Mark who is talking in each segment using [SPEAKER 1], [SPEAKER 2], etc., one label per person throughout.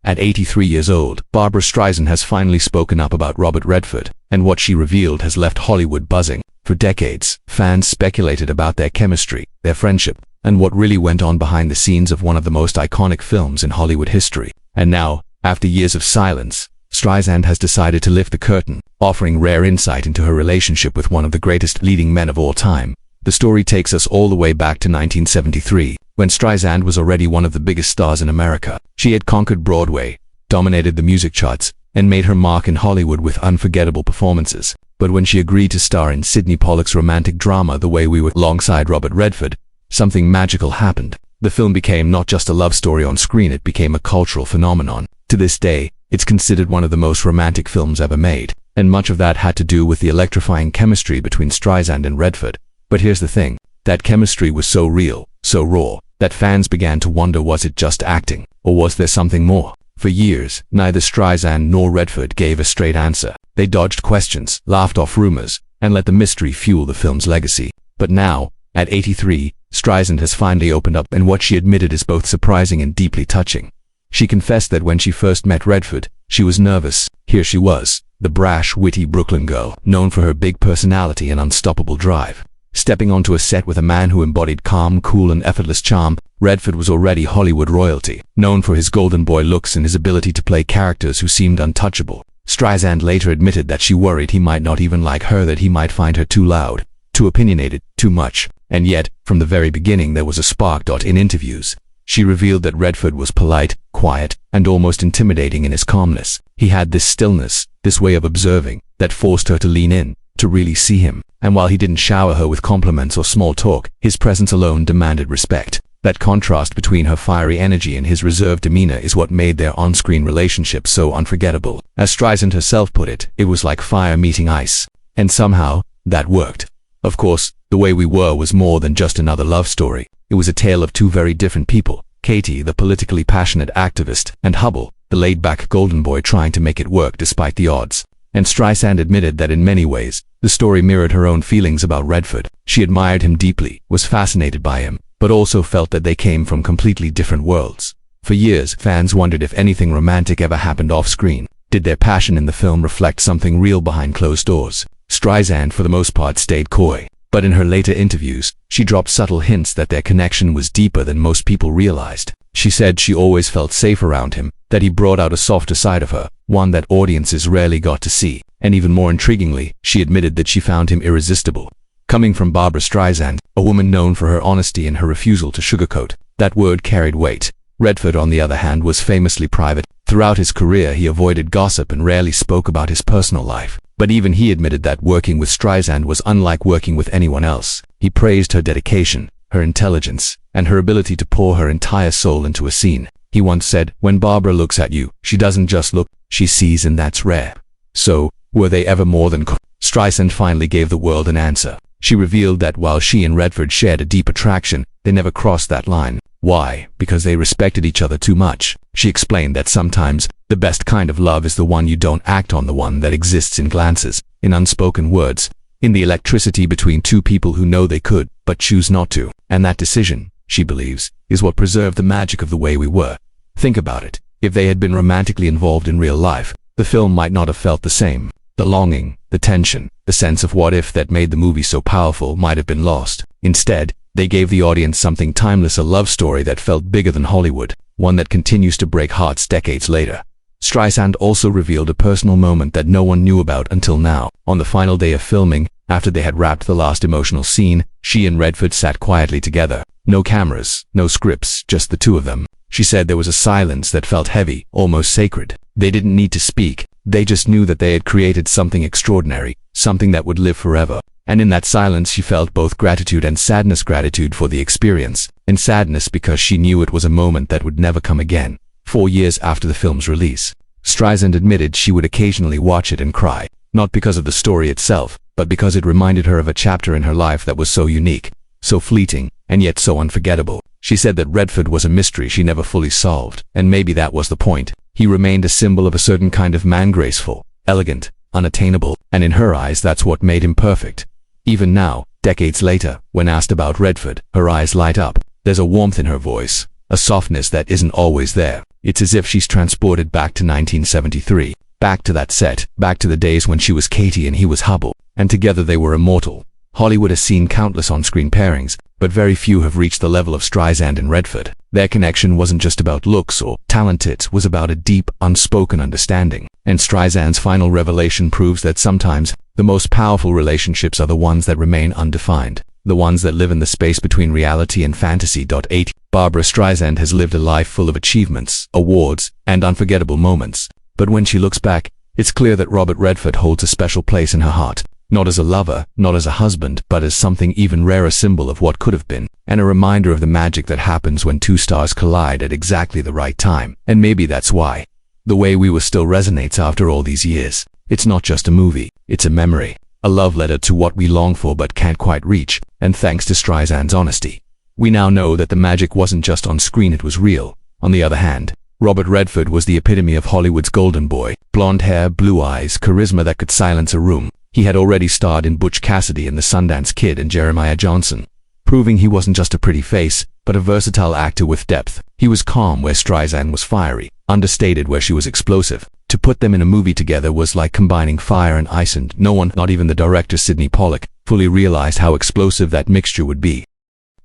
[SPEAKER 1] At 83 years old, Barbra Streisand has finally spoken up about Robert Redford, and what she revealed has left Hollywood buzzing. For decades, fans speculated about their chemistry, their friendship, and what really went on behind the scenes of one of the most iconic films in Hollywood history. And now, after years of silence, Streisand has decided to lift the curtain, offering rare insight into her relationship with one of the greatest leading men of all time. The story takes us all the way back to 1973, when Streisand was already one of the biggest stars in America. She had conquered Broadway, dominated the music charts, and made her mark in Hollywood with unforgettable performances. But when she agreed to star in Sidney Pollack's romantic drama The Way We Were alongside Robert Redford, something magical happened. The film became not just a love story on screen, it became a cultural phenomenon. To this day, it's considered one of the most romantic films ever made, and much of that had to do with the electrifying chemistry between Streisand and Redford. But here's the thing, that chemistry was so real, so raw, that fans began to wonder, was it just acting, or was there something more? For years, neither Streisand nor Redford gave a straight answer. They dodged questions, laughed off rumors, and let the mystery fuel the film's legacy. But now, at 83, Streisand has finally opened up, and what she admitted is both surprising and deeply touching. She confessed that when she first met Redford, she was nervous. Here she was, the brash, witty Brooklyn girl, known for her big personality and unstoppable drive. Stepping onto a set with a man who embodied calm, cool, and effortless charm, Redford was already Hollywood royalty, known for his golden boy looks and his ability to play characters who seemed untouchable. Streisand later admitted that she worried he might not even like her, that he might find her too loud, too opinionated, too much. And yet, from the very beginning there was a spark. In interviews, she revealed that Redford was polite, quiet, and almost intimidating in his calmness. He had this stillness, this way of observing, that forced her to lean in, to really see him. And while he didn't shower her with compliments or small talk, his presence alone demanded respect. That contrast between her fiery energy and his reserved demeanor is what made their on-screen relationship so unforgettable. As Streisand herself put it, it was like fire meeting ice. And somehow, that worked. Of course, The Way We Were was more than just another love story. It was a tale of two very different people. Katie, the politically passionate activist, and Hubble, the laid-back golden boy trying to make it work despite the odds. And Streisand admitted that in many ways, the story mirrored her own feelings about Redford. She admired him deeply, was fascinated by him, but also felt that they came from completely different worlds. For years, fans wondered if anything romantic ever happened off-screen. Did their passion in the film reflect something real behind closed doors? Streisand, for the most part, stayed coy. But in her later interviews, she dropped subtle hints that their connection was deeper than most people realized. She said she always felt safe around him, that he brought out a softer side of her, one that audiences rarely got to see. And even more intriguingly, she admitted that she found him irresistible. Coming from Barbra Streisand, a woman known for her honesty and her refusal to sugarcoat, that word carried weight. Redford, on the other hand, was famously private. Throughout his career, he avoided gossip and rarely spoke about his personal life. But even he admitted that working with Streisand was unlike working with anyone else. He praised her dedication, her intelligence, and her ability to pour her entire soul into a scene. He once said, "When Barbra looks at you, she doesn't just look, she sees, and that's rare." So, were they ever more than Streisand finally gave the world an answer. She revealed that while she and Redford shared a deep attraction, they never crossed that line. Why? Because they respected each other too much. She explained that sometimes, the best kind of love is the one you don't act on, the one that exists in glances, in unspoken words, in the electricity between two people who know they could, but choose not to. And that decision, she believes, is what preserved the magic of The Way We Were. Think about it. If they had been romantically involved in real life, the film might not have felt the same. The longing, the tension, the sense of what if that made the movie so powerful might have been lost. Instead, they gave the audience something timeless, a love story that felt bigger than Hollywood, one that continues to break hearts decades later. Streisand also revealed a personal moment that no one knew about until now. On the final day of filming, after they had wrapped the last emotional scene, she and Redford sat quietly together. No cameras, no scripts, just the two of them. She said there was a silence that felt heavy, almost sacred. They didn't need to speak. They just knew that they had created something extraordinary, something that would live forever. And in that silence she felt both gratitude and sadness. Gratitude for the experience, and sadness because she knew it was a moment that would never come again. 4 years after the film's release, Streisand admitted she would occasionally watch it and cry, not because of the story itself, but because it reminded her of a chapter in her life that was so unique, so fleeting, and yet so unforgettable. She said that Redford was a mystery she never fully solved, and maybe that was the point. He remained a symbol of a certain kind of man, graceful, elegant, unattainable, and in her eyes that's what made him perfect. Even now, decades later, when asked about Redford, her eyes light up. There's a warmth in her voice, a softness that isn't always there. It's as if she's transported back to 1973, back to that set, back to the days when she was Katie and he was Hubble, and together they were immortal. Hollywood has seen countless on-screen pairings, but very few have reached the level of Streisand and Redford. Their connection wasn't just about looks or talent, it was about a deep, unspoken understanding. And Streisand's final revelation proves that sometimes the most powerful relationships are the ones that remain undefined, the ones that live in the space between reality and fantasy. 8. Barbra Streisand has lived a life full of achievements, awards, and unforgettable moments. But when she looks back, it's clear that Robert Redford holds a special place in her heart. Not as a lover, not as a husband, but as something even rarer, symbol of what could have been, and a reminder of the magic that happens when two stars collide at exactly the right time. And maybe that's why The Way We Were still resonates after all these years. It's not just a movie, it's a memory, a love letter to what we long for but can't quite reach, and thanks to Streisand's honesty, we now know that the magic wasn't just on screen, it was real. On the other hand, Robert Redford was the epitome of Hollywood's golden boy. Blonde hair, blue eyes, charisma that could silence a room. He had already starred in Butch Cassidy and the Sundance Kid and Jeremiah Johnson, proving he wasn't just a pretty face, but a versatile actor with depth. He was calm where Streisand was fiery, understated where she was explosive. To put them in a movie together was like combining fire and ice, and no one, not even the director Sidney Pollack, fully realized how explosive that mixture would be.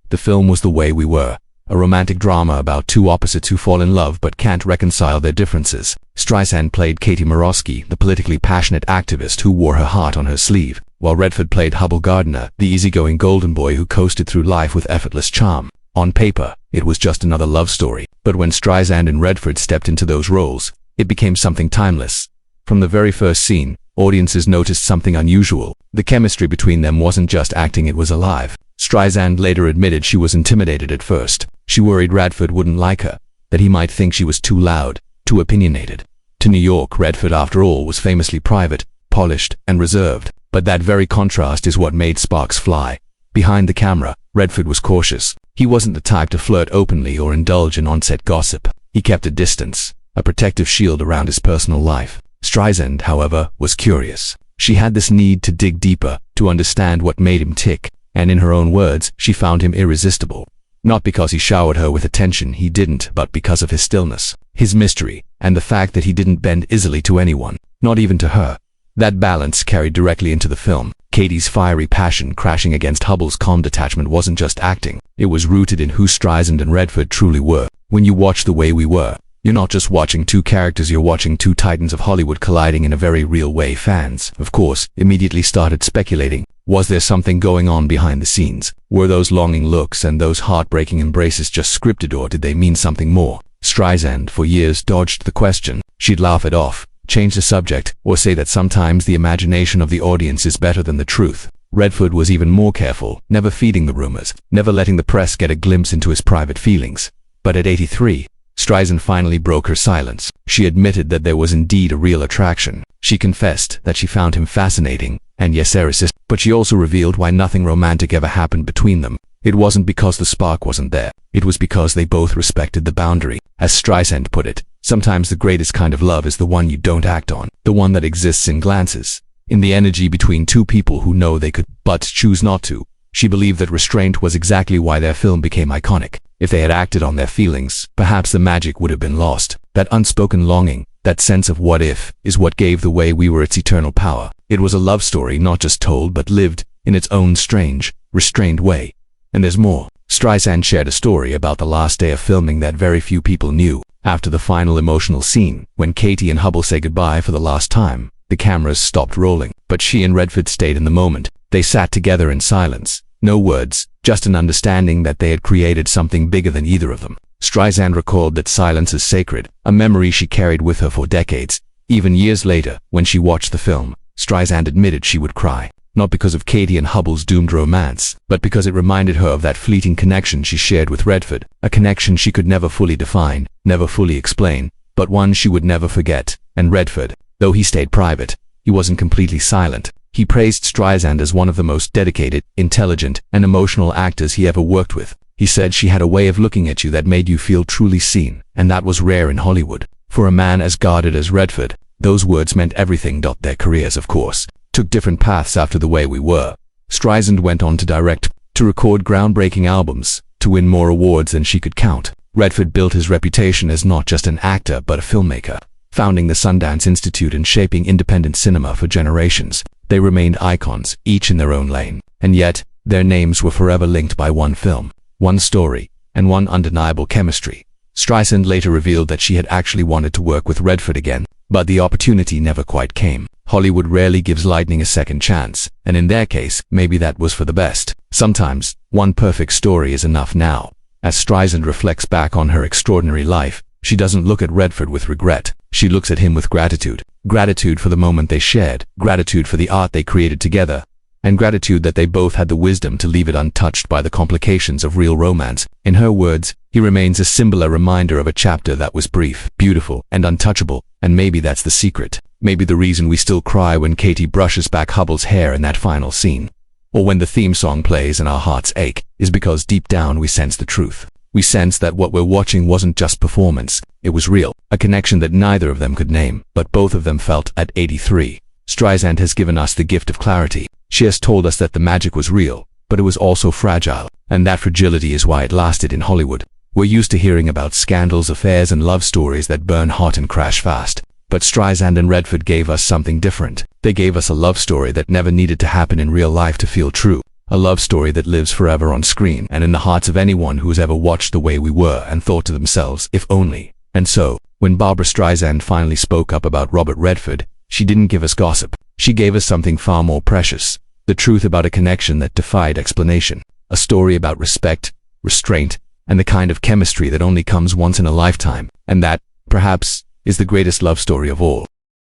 [SPEAKER 1] The film was The Way We Were, a romantic drama about two opposites who fall in love but can't reconcile their differences. Streisand played Katie Morosky, the politically passionate activist who wore her heart on her sleeve, while Redford played Hubble Gardner, the easygoing golden boy who coasted through life with effortless charm. On paper, it was just another love story, but when Streisand and Redford stepped into those roles, it became something timeless. From the very first scene, audiences noticed something unusual. The chemistry between them wasn't just acting, it was alive. Streisand later admitted she was intimidated at first. She worried Redford wouldn't like her, that he might think she was too loud, too opinionated. To New York, Redford, after all, was famously private, polished, and reserved. But that very contrast is what made sparks fly. Behind the camera, Redford was cautious. He wasn't the type to flirt openly or indulge in on-set gossip. He kept a distance, a protective shield around his personal life. Streisand, however, was curious. She had this need to dig deeper, to understand what made him tick, and in her own words, she found him irresistible. Not because he showered her with attention, he didn't, but because of his stillness, his mystery, and the fact that he didn't bend easily to anyone, not even to her. That balance carried directly into the film. Katie's fiery passion crashing against Hubble's calm detachment wasn't just acting, it was rooted in who Streisand and Redford truly were. When you watch The Way We Were, you're not just watching two characters, you're watching two titans of Hollywood colliding in a very real way. Fans, of course, immediately started speculating. Was there something going on behind the scenes? Were those longing looks and those heartbreaking embraces just scripted, or did they mean something more? Streisand, for years, dodged the question. She'd laugh it off, change the subject, or say that sometimes the imagination of the audience is better than the truth. Redford was even more careful, never feeding the rumors, never letting the press get a glimpse into his private feelings. But at 83, Streisand finally broke her silence. She admitted that there was indeed a real attraction. She confessed that she found him fascinating, and yes, irresistible. But she also revealed why nothing romantic ever happened between them. It wasn't because the spark wasn't there. It was because they both respected the boundary. As Streisand put it, sometimes the greatest kind of love is the one you don't act on, the one that exists in glances, in the energy between two people who know they could, but choose not to. She believed that restraint was exactly why their film became iconic. If they had acted on their feelings, perhaps the magic would have been lost. That unspoken longing, that sense of what if, is what gave The Way We Were its eternal power. It was a love story not just told but lived, in its own strange, restrained way. And there's more. Streisand shared a story about the last day of filming that very few people knew. After the final emotional scene, when Katie and Hubble say goodbye for the last time, the cameras stopped rolling. But she and Redford stayed in the moment. They sat together in silence. No words, just an understanding that they had created something bigger than either of them. Streisand recalled that silence is sacred, a memory she carried with her for decades. Even years later, when she watched the film, Streisand admitted she would cry. Not because of Katie and Hubble's doomed romance, but because it reminded her of that fleeting connection she shared with Redford, a connection she could never fully define, never fully explain, but one she would never forget. And Redford, though he stayed private, he wasn't completely silent. He praised Streisand as one of the most dedicated, intelligent, and emotional actors he ever worked with. He said she had a way of looking at you that made you feel truly seen, and that was rare in Hollywood. For a man as guarded as Redford, those words meant everything. Their careers, of course, took different paths after The Way We Were. Streisand went on to direct, to record groundbreaking albums, to win more awards than she could count. Redford built his reputation as not just an actor but a filmmaker, founding the Sundance Institute and shaping independent cinema for generations. They remained icons, each in their own lane, and yet their names were forever linked by one film, one story, and one undeniable chemistry. Streisand later revealed that she had actually wanted to work with Redford again, but the opportunity never quite came. Hollywood rarely gives lightning a second chance, and in their case, maybe that was for the best. Sometimes, one perfect story is enough. Now, as Streisand reflects back on her extraordinary life, she doesn't look at Redford with regret. She looks at him with gratitude. Gratitude for the moment they shared, gratitude for the art they created together, and gratitude that they both had the wisdom to leave it untouched by the complications of real romance. In her words, he remains a symbol, a reminder of a chapter that was brief, beautiful, and untouchable, and maybe that's the secret. Maybe the reason we still cry when Katie brushes back Hubble's hair in that final scene, or when the theme song plays and our hearts ache, is because deep down we sense the truth. We sense that what we're watching wasn't just performance, it was real, a connection that neither of them could name, but both of them felt. At 83, Streisand has given us the gift of clarity. She has told us that the magic was real, but it was also fragile, and that fragility is why it lasted in Hollywood. We're used to hearing about scandals, affairs, and love stories that burn hot and crash fast. But Streisand and Redford gave us something different. They gave us a love story that never needed to happen in real life to feel true. A love story that lives forever on screen and in the hearts of anyone who has ever watched The Way We Were and thought to themselves, if only. And so, when Barbra Streisand finally spoke up about Robert Redford, she didn't give us gossip. She gave us something far more precious. The truth about a connection that defied explanation. A story about respect, restraint, and the kind of chemistry that only comes once in a lifetime. And that, perhaps, is the greatest love story of all.